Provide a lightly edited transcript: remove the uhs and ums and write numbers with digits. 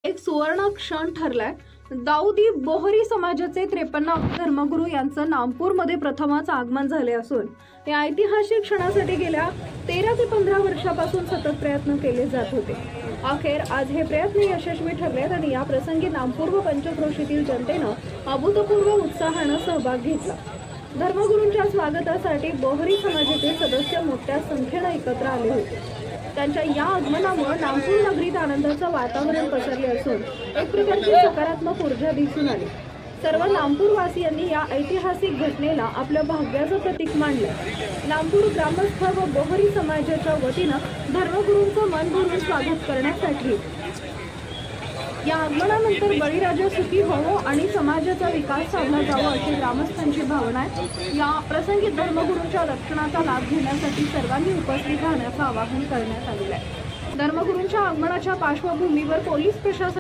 एक सुवर्ण क्षण ठरलाय। दाऊदी बोहरी समाजाचे 53 धर्मगुरू यांचं नामपूरमध्ये प्रथमच आगमन झाले असून या ऐतिहासिक क्षणासाठी गेल्या 13 ते 15 वर्षापासून सतत प्रयत्न केले जात होते। अखेर आज हे प्रयत्न यशस्वी ठरलेत आणि या प्रसंगी नामपूर व पंचक्रोशीतील जनतेनं अभूतपूर्व उत्साहानं सहभाग घेतला। धर्मगुरूंच्या स्वागतासाठी बोहरी समाजाचे सदस्य मोठ्या संख्येने एकत्र आले होते। त्यांच्या या आगमनामुळे नामपूर नगरीत आनंदाचं वातावरण पसरले असून एक प्रकारची सकारात्मक ऊर्जा दिसून आली। सर्व नामपूरवासियांनी या ऐतिहासिक घटनेला आपलं भाग्याचं प्रतीक मानलं। नामपूर ग्रामस्थ व बोहरी समाजाच्या वतीनं धर्मगुरूंचं मन भरून स्वागत करण्यासाठी या आगमनानंतर बळीराजा सुखी व्हावो आणि समाजाचा विकास साधला जावा अशी ग्रामस्थांची भावना आहे। या प्रसंगी धर्मगुरूंच्या दर्शनाचा लाभ घेण्यासाठी सर्वांनी उपस्थित राहण्याचं आवाहन करण्यात आलेलं आहे। धर्मगुरूंच्या आगमनाच्या पार्श्वभूमीवर पोलीस प्रशासन